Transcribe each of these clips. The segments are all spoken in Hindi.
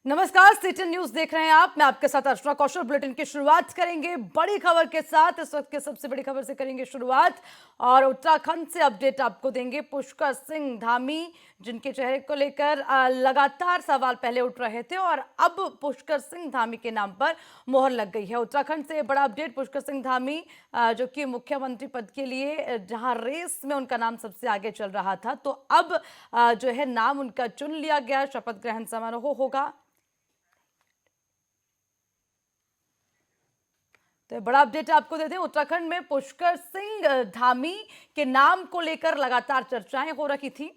नमस्कार, सीटीएन न्यूज देख रहे हैं आप। मैं आपके साथ अर्चना कौशल। बुलेटिन की शुरुआत करेंगे बड़ी खबर के साथ। इस वक्त के सबसे बड़ी खबर से करेंगे शुरुआत और उत्तराखंड से अपडेट आपको देंगे। पुष्कर सिंह धामी, जिनके चेहरे को लेकर लगातार सवाल पहले उठ रहे थे और अब पुष्कर सिंह धामी के नाम पर मोहर लग गई है। उत्तराखंड से बड़ा अपडेट। पुष्कर सिंह धामी जो कि मुख्यमंत्री पद के लिए जहां रेस में उनका नाम सबसे आगे चल रहा था, तो अब जो है नाम उनका चुन लिया गया। शपथ ग्रहण समारोह होगा। तो बड़ा अपडेट आपको देते हैं। उत्तराखंड में पुष्कर सिंह धामी के नाम को लेकर लगातार चर्चाएं हो रही थी।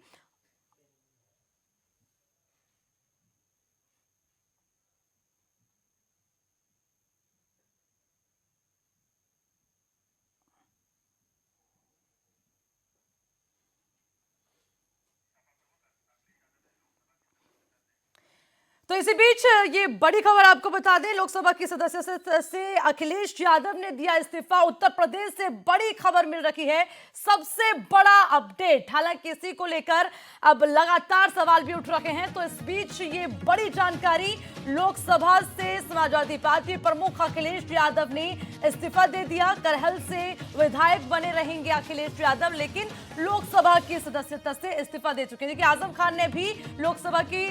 तो इसी बीच ये बड़ी खबर आपको बता दें, लोकसभा की सदस्यता से अखिलेश यादव ने दिया इस्तीफा। उत्तर प्रदेश से बड़ी खबर मिल रही है, सबसे बड़ा अपडेट। हालांकि इसी को लेकर अब लगातार सवाल भी उठ रहे हैं। तो इस बीच ये बड़ी जानकारी, लोकसभा से समाजवादी पार्टी प्रमुख अखिलेश यादव ने इस्तीफा दे दिया। करहल से विधायक बने रहेंगे अखिलेश यादव, लेकिन लोकसभा की सदस्यता से इस्तीफा दे चुके हैं। देखिए, आजम खान ने भी लोकसभा की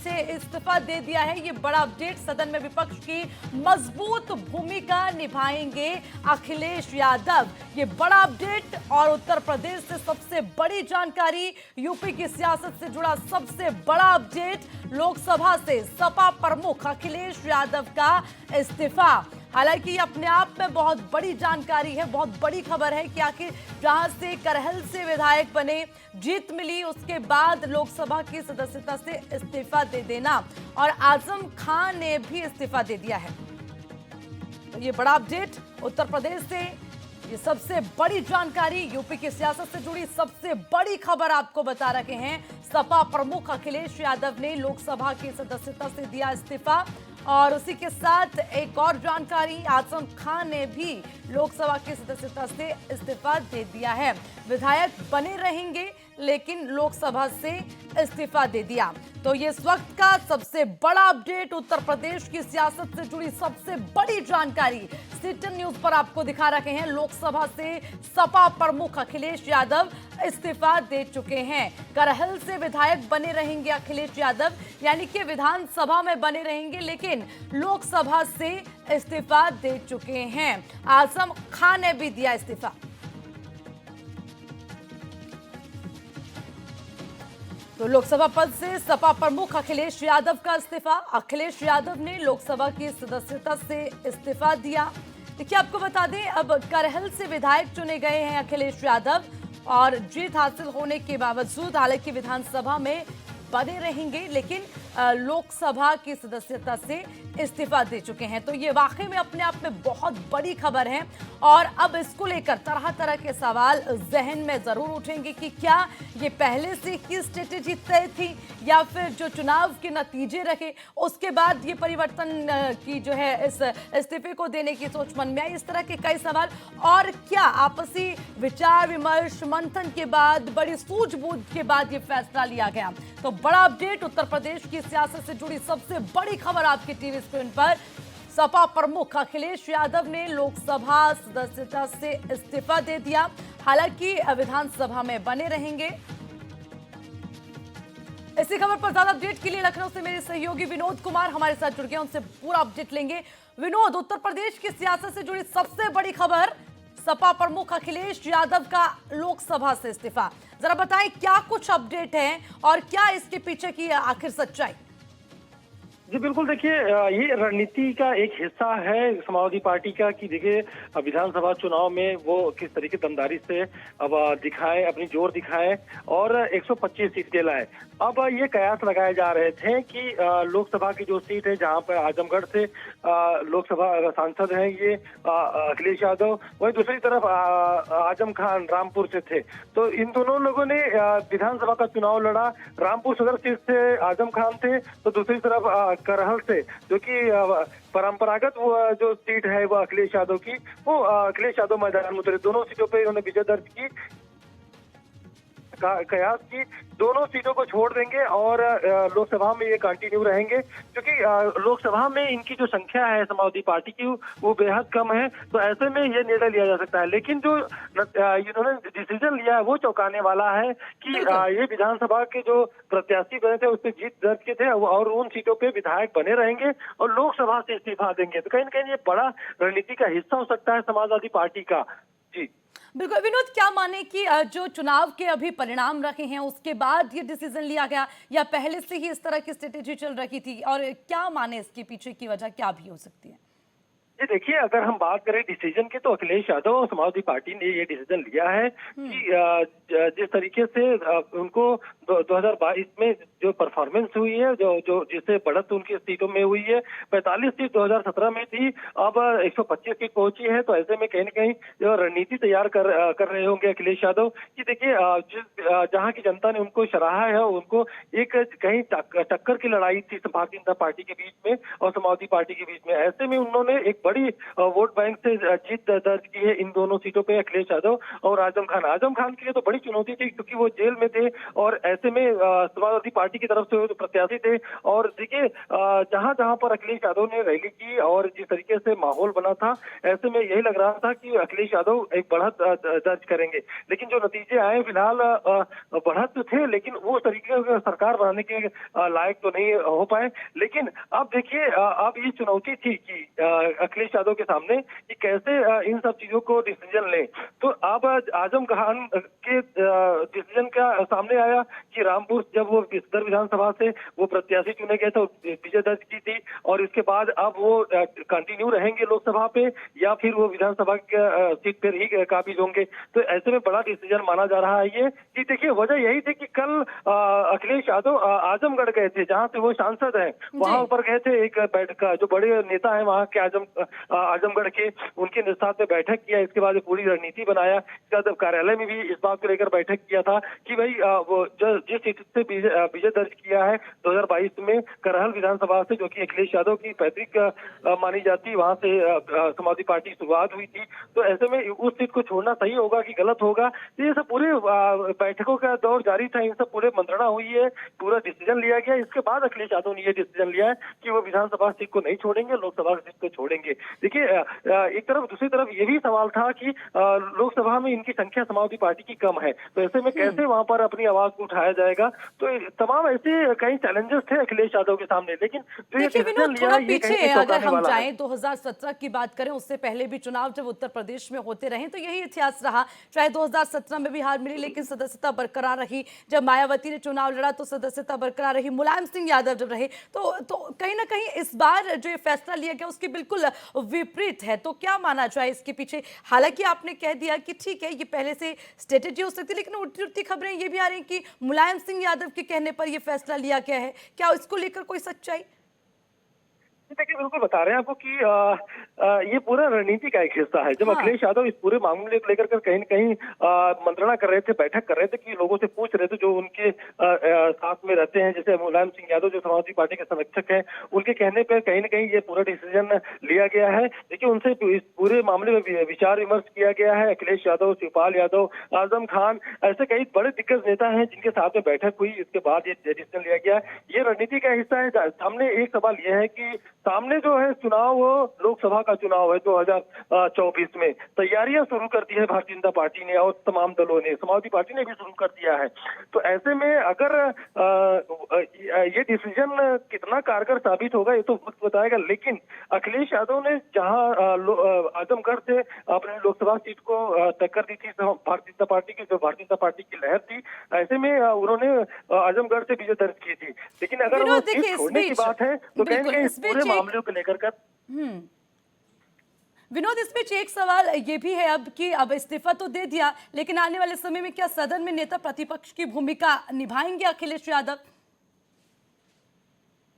से इस्तीफा दे दिया है। ये बड़ा अपडेट। सदन में विपक्ष की मजबूत भूमिका निभाएंगे अखिलेश यादव, ये बड़ा अपडेट। और उत्तर प्रदेश से सबसे बड़ी जानकारी, यूपी की सियासत से जुड़ा सबसे बड़ा अपडेट, लोकसभा से सपा प्रमुख अखिलेश यादव का इस्तीफा। हालांकि अपने आप में बहुत बड़ी जानकारी है, बहुत बड़ी खबर है कि आखिर जहां से करहल से विधायक बने, जीत मिली, उसके बाद लोकसभा की सदस्यता से इस्तीफा दे देना, और आजम खान ने भी इस्तीफा दे दिया है। तो ये बड़ा अपडेट उत्तर प्रदेश से, ये सबसे बड़ी जानकारी, यूपी की सियासत से जुड़ी सबसे बड़ी खबर आपको बता रहे हैं। सपा प्रमुख अखिलेश यादव ने लोकसभा की सदस्यता से दिया इस्तीफा। और उसी के साथ एक और जानकारी, आजम खान ने भी लोकसभा की सदस्यता से इस्तीफा दे दिया है। विधायक बने रहेंगे लेकिन लोकसभा से इस्तीफा दे दिया। तो ये इस वक्त का सबसे बड़ा अपडेट, उत्तर प्रदेश की सियासत से जुड़ी सबसे बड़ी जानकारी सीटीएन न्यूज पर आपको दिखा रहे हैं। लोकसभा से सपा प्रमुख अखिलेश यादव इस्तीफा दे चुके हैं। करहल से विधायक बने रहेंगे अखिलेश यादव, यानी कि विधानसभा में बने रहेंगे लेकिन लोकसभा से इस्तीफा दे चुके हैं। आजम खान ने भी दिया इस्तीफा। तो लोकसभा पद से सपा प्रमुख अखिलेश यादव का इस्तीफा। अखिलेश यादव ने लोकसभा की सदस्यता से इस्तीफा दिया। देखिए, आपको बता दें, अब करहल से विधायक चुने गए हैं अखिलेश यादव और जीत हासिल होने के बावजूद हालांकि विधानसभा में बने रहेंगे लेकिन लोकसभा की सदस्यता से इस्तीफा दे चुके हैं। तो ये वाकई में अपने आप में बहुत बड़ी खबर है और अब इसको लेकर तरह तरह के सवाल जहन में जरूर उठेंगे कि क्या ये पहले से ही स्ट्रेटेजी तय थी या फिर जो चुनाव के नतीजे रहे उसके बाद ये परिवर्तन की जो है इस इस्तीफे को देने की सोच मन में आई। इस तरह के कई सवाल, और क्या आपसी विचार विमर्श मंथन के बाद, बड़ी सूझबूझ के बाद ये फैसला लिया गया। तो बड़ा अपडेट, उत्तर प्रदेश की सियासत से जुड़ी सबसे बड़ी खबर आपकी टीवी स्क्रीन पर। सपा प्रमुख अखिलेश यादव ने लोकसभा सदस्यता से इस्तीफा दे दिया। हालांकि विधानसभा में बने रहेंगे। इसी खबर पर ज्यादा अपडेट के लिए लखनऊ से मेरे सहयोगी विनोद कुमार हमारे साथ जुड़ गए, उनसे पूरा अपडेट लेंगे। विनोद, उत्तर प्रदेश की सियासत से जुड़ी सबसे बड़ी खबर, सपा प्रमुख अखिलेश यादव का लोकसभा से इस्तीफा, जरा बताएं क्या कुछ अपडेट है और क्या इसके पीछे की आखिर सच्चाई? जी बिल्कुल, देखिए ये रणनीति का एक हिस्सा है समाजवादी पार्टी का कि देखिए विधानसभा चुनाव में वो किस तरीके दमदारी से अब दिखाए, अपनी जोर दिखाए और 125 सीटें लाए। अब ये कयास लगाए जा रहे थे कि लोकसभा की जो सीट है जहां पर आजमगढ़ से लोकसभा सांसद हैं ये अखिलेश यादव, वही दूसरी तरफ आजम खान रामपुर से थे। तो इन दोनों लोगों ने विधानसभा का चुनाव लड़ा। रामपुर सदर सीट से आजम खान थे तो दूसरी तरफ करहल से, जो कि परंपरागत वो जो सीट है वो अखिलेश यादव की, वो अखिलेश यादव मैदान में उतरे। दोनों सीटों पे उन्होंने विजय दर्ज की। कयास की दोनों सीटों को छोड़ देंगे और लोकसभा में ये कंटिन्यू रहेंगे, क्योंकि लोकसभा में इनकी जो संख्या है समाजवादी पार्टी की वो बेहद कम है। तो ऐसे में ये निर्णय लिया जा सकता है, लेकिन जो इन्होंने डिसीजन लिया है वो चौंकाने वाला है कि ये विधानसभा के जो प्रत्याशी बने थे उससे जीत दर्ज के थे और उन सीटों पे विधायक बने रहेंगे और लोकसभा से इस्तीफा देंगे। तो कहीं ना कहीं ये बड़ा रणनीति का हिस्सा हो सकता है समाजवादी पार्टी का। जी बिल्कुल विनोद, क्या माने कि जो चुनाव के अभी परिणाम रखे हैं उसके बाद ये डिसीजन लिया गया या पहले से ही इस तरह की स्ट्रेटेजी चल रही थी, और क्या माने इसके पीछे की वजह क्या भी हो सकती है? जी देखिए, अगर हम बात करें डिसीजन की तो अखिलेश यादव और समाजवादी पार्टी ने ये डिसीजन लिया है कि जिस तरीके से उनको 2022 में जो परफॉर्मेंस हुई है, जो जिससे बढ़त उनकी सीटों में हुई है, 45 सीट 2017 में थी, अब 125 सीट पहुंची है। तो ऐसे में कहीं न कहीं जो रणनीति तैयार कर रहे होंगे अखिलेश यादव कि देखिए, जहां की जनता ने उनको सराहा है, उनको एक कहीं टक्कर की लड़ाई थी भारतीय जनता पार्टी के बीच में और समाजवादी पार्टी के बीच में। ऐसे में उन्होंने एक बड़ी वोट बैंक से जीत दर्ज की है इन दोनों सीटों पे, अखिलेश यादव और आजम खान। आजम खान के लिए तो बड़ी चुनौती थी क्योंकि वो जेल में थे और ऐसे में समाजवादी पार्टी की तरफ से वो प्रत्याशी थे। और देखिए, जहां जहां पर अखिलेश यादव ने रैली की और जिस तरीके से माहौल बना था, ऐसे में यही लग रहा था कि अखिलेश यादव एक बढ़त दर्ज करेंगे। लेकिन जो नतीजे आए फिलहाल बढ़त तो थे, लेकिन वो तरीके से सरकार बनाने के लायक तो नहीं हो पाए। लेकिन अब देखिए, अब ये चुनौती थी कि अखिलेश यादव के सामने कि कैसे इन सब चीजों को डिसीजन लें। तो अब आजम खान के डिसीजन का सामने आया कि रामपुर जब वो सदर विधानसभा से वो प्रत्याशी चुने गए थे, विजय दर्ज की थी, और इसके बाद अब वो कंटिन्यू रहेंगे लोकसभा पे या फिर वो विधानसभा के सीट पर ही काबिज होंगे। तो ऐसे में बड़ा डिसीजन माना जा रहा है ये कि देखिए, वजह यही थी कि कल अखिलेश यादव आजमगढ़ गए थे, जहां से वो सांसद हैं, वहां ऊपर गए थे। एक बैठक, जो बड़े नेता है वहां के आजमगढ़ के, उनके साथ में बैठक किया। इसके बाद पूरी रणनीति बनाया। इसके बाद कार्यालय में भी इस बात को लेकर बैठक किया था कि भाई वो जिस सीट से विजय दर्ज किया है 2022 में करहल विधानसभा से, जो कि अखिलेश यादव की पैतृक मानी जाती, वहां से समाजवादी पार्टी की शुरुआत हुई थी। तो ऐसे में उस सीट को छोड़ना सही होगा कि गलत होगा, ये सब पूरे बैठकों का दौर जारी था। इन सब पूरे मंत्रणा हुई है, पूरा डिसीजन लिया गया। इसके बाद अखिलेश यादव ने यह डिसीजन लिया है कि वो विधानसभा सीट को नहीं छोड़ेंगे, लोकसभा सीट को छोड़ेंगे। देखिए, एक तरफ, दूसरी तरफ ये भी सवाल था कि लोकसभा में इनकी संख्या समाजवादी पार्टी की कम है, तो ऐसे में कैसे वहां पर अपनी आवाज को उठाया जाएगा। तो तमाम ऐसे कई चैलेंजेस थे अखिलेश यादव के सामने। लेकिन जो ये डिसीजन लिया, ये पीछे अगर हम जाएं 2017 की बात करें, उससे पहले भी चुनाव जब उत्तर प्रदेश में होते रहे तो यही इतिहास रहा। चाहे 2017 में भी हार मिली, लेकिन सदस्यता बरकरार रही। जब मायावती ने चुनाव लड़ा तो सदस्यता बरकरार रही। मुलायम सिंह यादव जब रहे तो कहीं ना कहीं इस बार जो ये फैसला लिया गया उसके बिल्कुल विपरीत है। तो क्या माना जाए इसके पीछे? हालांकि आपने कह दिया कि ठीक है, ये पहले से स्ट्रेटेजी हो सकती है, लेकिन उल्टी उल्टी खबरें ये भी आ रही कि मुलायम सिंह यादव के कहने पर यह फैसला लिया गया है। क्या इसको लेकर कोई सच्चाई? देखिए, बिल्कुल बता रहे हैं आपको कि ये पूरा रणनीति का एक हिस्सा है। जब अखिलेश यादव इस पूरे मामले को लेकर कहीं न कहीं मंत्रणा कर रहे थे, बैठक कर रहे थे, कि लोगों से पूछ रहे थे जो उनके साथ में रहते हैं, जैसे मुलायम सिंह यादव जो समाजवादी पार्टी के संरक्षक हैं, उनके कहने पर कहीं न कहीं ये पूरा डिसीजन लिया गया है। देखिए, उनसे इस पूरे मामले में विचार विमर्श किया गया है। अखिलेश यादव, शिवपाल यादव, आजम खान, ऐसे कई बड़े दिग्गज नेता हैं जिनके साथ में बैठक हुई। इसके बाद ये डिसीजन लिया गया। ये रणनीति का हिस्सा है। सामने एक सवाल यह है कि सामने जो है चुनाव, वो लोकसभा का चुनाव है 2024 में। तैयारियां शुरू कर दी है भारतीय जनता पार्टी ने और तमाम दलों ने, समाजवादी पार्टी ने भी शुरू कर दिया है। तो ऐसे में अगर ये डिसीजन कितना कारगर साबित होगा ये तो वक्त बताएगा। लेकिन अखिलेश यादव ने जहां आजमगढ़ से अपने लोकसभा सीट को टक्कर दी थी भारतीय जनता पार्टी की, जो भारतीय जनता पार्टी की लहर थी, ऐसे में उन्होंने आजमगढ़ से विजय दर्ज की थी। लेकिन अगर वो सीट छोड़ने की बात है तो कहीं कहीं इस पूरे मामले को लेकर विनोद, इस बीच एक सवाल ये भी है अब कि अब इस्तीफा तो दे दिया, लेकिन आने वाले समय में क्या सदन में नेता प्रतिपक्ष की भूमिका निभाएंगे अखिलेश यादव?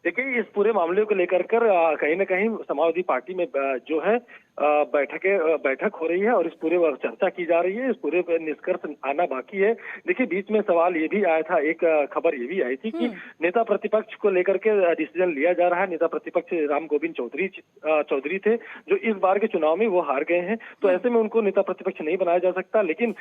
देखिए, इस पूरे मामले को लेकर कहीं न कहीं समाजवादी पार्टी में जो है बैठक हो रही है और इस पूरे पर चर्चा की जा रही है, इस पूरे पर निष्कर्ष आना बाकी है। देखिए बीच में सवाल ये भी आया था, एक खबर ये भी आई थी कि नेता प्रतिपक्ष को लेकर के डिसीजन लिया जा रहा है। नेता प्रतिपक्ष राम गोविंद चौधरी थे, जो इस बार के चुनाव में वो हार गए हैं, तो ऐसे में उनको नेता प्रतिपक्ष नहीं बनाया जा सकता। लेकिन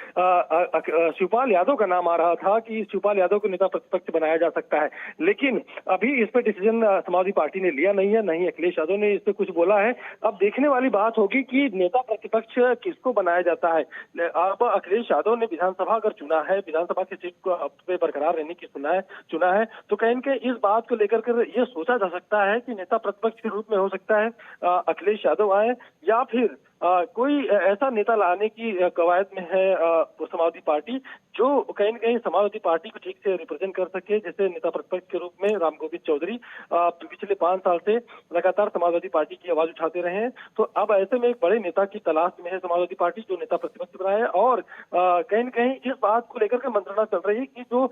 शिवपाल यादव का नाम आ रहा था कि शिवपाल यादव को नेता प्रतिपक्ष बनाया जा सकता है, लेकिन अभी इस पर डिसीजन समाजवादी पार्टी ने लिया नहीं है, नहीं अखिलेश यादव ने इस पे कुछ बोला है। अब देखने वाली बात होगी कि नेता प्रतिपक्ष किसको बनाया जाता है। अब अखिलेश यादव ने विधानसभा अगर चुना है, विधानसभा की सीट को पे बरकरार रहने की चुना है, तो कहीं के इस बात को लेकर के ये सोचा जा सकता है कि नेता प्रतिपक्ष के रूप में हो सकता है अखिलेश यादव आए, या फिर कोई ऐसा नेता लाने की कवायद में है समाजवादी पार्टी, जो कहीं न कहीं समाजवादी पार्टी को ठीक से रिप्रेजेंट कर सके। जैसे नेता प्रतिपक्ष के रूप में राम गोविंद चौधरी पिछले 5 साल से लगातार समाजवादी पार्टी की आवाज उठाते रहे हैं, तो अब ऐसे में एक बड़े नेता की तलाश में है समाजवादी पार्टी, जो नेता प्रतिपक्ष बनाए। और कहीं न कहीं इस बात को लेकर के मंत्रणा चल रही है कि जो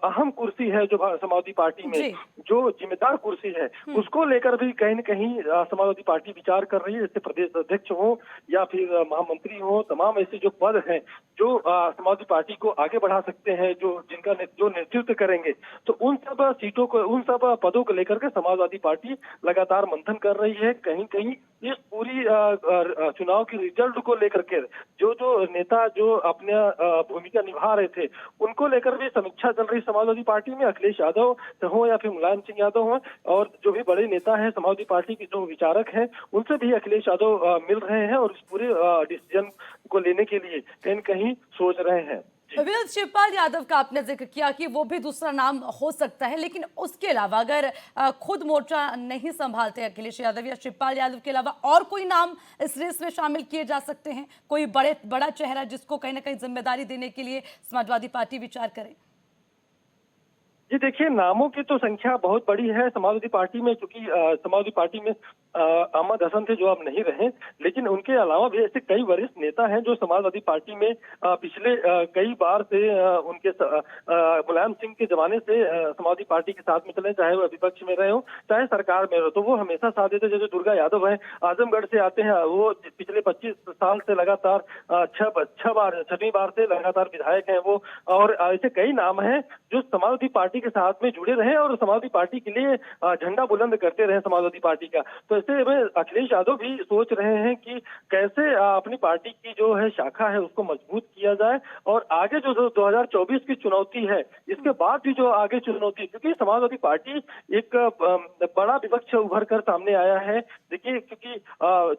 अहम कुर्सी है जो समाजवादी पार्टी में, जो जिम्मेदार कुर्सी है, उसको लेकर भी कहीं न कहीं समाजवादी पार्टी विचार कर रही है। जैसे प्रदेश अध्यक्ष हो या फिर महामंत्री हो, तमाम ऐसे जो पद हैं जो समाजवादी पार्टी को आगे बढ़ा सकते हैं, जो नेतृत्व करेंगे, तो उन सब सीटों को, उन सब पदों को लेकर के समाजवादी पार्टी लगातार मंथन कर रही है। कहीं कहीं इस पूरी चुनाव की रिजल्ट को लेकर के जो नेता जो अपने भूमिका निभा रहे थे, उनको लेकर भी समीक्षा चल रही समाजवादी पार्टी में। अखिलेश यादव हो या फिर मुलायम सिंह यादव हो, और जो भी बड़े नेता हैं समाजवादी पार्टी के, जो विचारक हैं, उनसे भी अखिलेश यादव मिल रहे हैं और इस पूरे डिसीजन को लेने के लिए कहीं न कहीं सोच रहे हैं। विनोद, शिवपाल यादव का आपने जिक्र किया कि वो भी दूसरा नाम हो सकता है, लेकिन उसके अलावा अगर खुद मोर्चा नहीं संभालते अखिलेश यादव या शिवपाल यादव के अलावा और कोई नाम इस रेस में शामिल किए जा सकते हैं? कोई बड़ा चेहरा जिसको कहीं ना कहीं जिम्मेदारी देने के लिए समाजवादी पार्टी विचार करे? जी देखिए, नामों की तो संख्या बहुत बड़ी है समाजवादी पार्टी में, क्योंकि समाजवादी पार्टी में अहमद हसन थे जो अब नहीं रहे, लेकिन उनके अलावा भी ऐसे कई वरिष्ठ नेता हैं जो समाजवादी पार्टी में पिछले कई बार से उनके मुलायम सिंह के जमाने से समाजवादी पार्टी के साथ में चले, चाहे वो विपक्ष में रहे हो चाहे सरकार में रहो, तो वो हमेशा साथ देते। जैसे दुर्गा यादव है, आजमगढ़ से आते हैं, वो पिछले 25 साल से लगातार 6 बार से लगातार विधायक हैं वो, और ऐसे कई नाम हैं जो समाजवादी पार्टी के साथ में जुड़े रहे और समाजवादी पार्टी के लिए झंडा बुलंद करते रहे समाजवादी पार्टी का। तो ऐसे में अखिलेश यादव भी सोच रहे हैं कि कैसे अपनी पार्टी की जो है शाखा है उसको मजबूत किया जाए, और आगे जो 2024 की चुनौती है, इसके बाद भी जो आगे चुनौती, क्योंकि समाजवादी पार्टी एक बड़ा विपक्ष उभर कर सामने आया है। देखिए, क्योंकि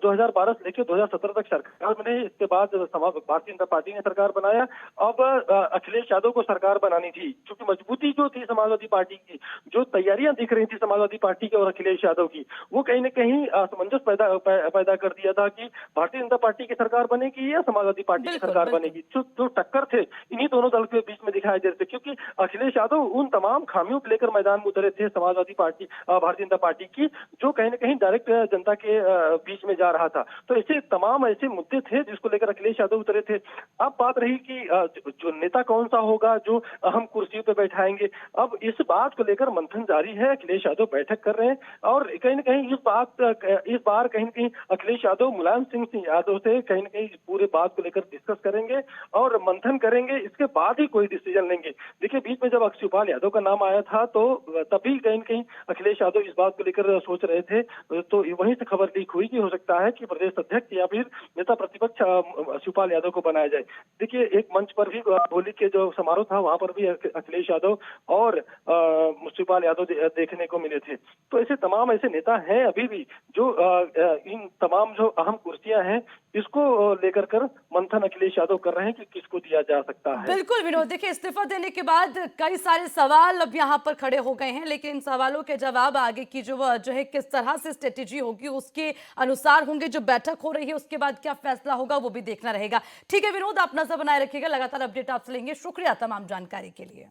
2012 से लेकर 2017 तक सरकार बनी, इसके बाद भारतीय जनता पार्टी ने सरकार बनाया। अब अखिलेश यादव को सरकार बनानी थी, क्योंकि मजबूती जो थी समाजवादी पार्टी की, जो तैयारियां दिख रही थी समाजवादी पार्टी के और अखिलेश यादव की, वो कहीं न कहीं असमंजस पैदा कर दिया था कि भारतीय जनता पार्टी की सरकार बनेगी या समाजवादी पार्टी की सरकार बनेगी। जो टक्कर थे इन्हीं दोनों दल के बीच में दिखाई दे रहे थे, क्योंकि अखिलेश यादव उन तमाम खामियों को लेकर मैदान में उतरे थे समाजवादी पार्टी, भारतीय जनता पार्टी की, जो कहीं न कहीं डायरेक्ट जनता के बीच में जा रहा था। तो ऐसे तमाम ऐसे मुद्दे थे जिसको लेकर अखिलेश यादव उतरे थे। अब बात रही कि जो नेता कौन सा होगा जो अहम कुर्सियों पर बैठाएंगे। अब इस बात को लेकर मंथन जारी है, अखिलेश यादव बैठक कर रहे हैं, और कहीं न कहीं इस बार कहीं न कहीं अखिलेश यादव मुलायम सिंह यादव से कहीं न कहीं पूरे बात को लेकर डिस्कस करेंगे और मंथन करेंगे, इसके बाद ही कोई डिसीजन लेंगे। देखिए, बीच में जब शिवपाल यादव का नाम आया था तो तभी कहीं न कहीं अखिलेश यादव इस बात को लेकर सोच रहे थे, तो वहीं से खबर लीक हुई कि हो सकता है कि प्रदेश अध्यक्ष या फिर नेता प्रतिपक्ष शिवपाल यादव को बनाया जाए। देखिए, एक मंच पर भी होली के जो समारोह था वहां पर भी अखिलेश यादव और शिवपाल यादव देखने को मिले थे। तो ऐसे तमाम ऐसे नेता हैं अभी भी जो इन तमाम जो अहम कुर्सियां हैं इसको लेकर कर मंथन अखिलेश यादव कर रहे हैं कि किसको दिया जा सकता है। बिल्कुल विनोद, देखिए इस्तीफा देने के बाद कई सारे सवाल अब यहाँ पर खड़े हो गए हैं, लेकिन इन सवालों के जवाब आगे की जो है किस तरह से स्ट्रेटेजी होगी उसके अनुसार होंगे। जो बैठक हो रही है उसके बाद क्या फैसला होगा वो भी देखना रहेगा। ठीक है विनोद, आप नजर बनाए रखिएगा, लगातार अपडेट आपसे लेंगे। शुक्रिया तमाम जानकारी के लिए।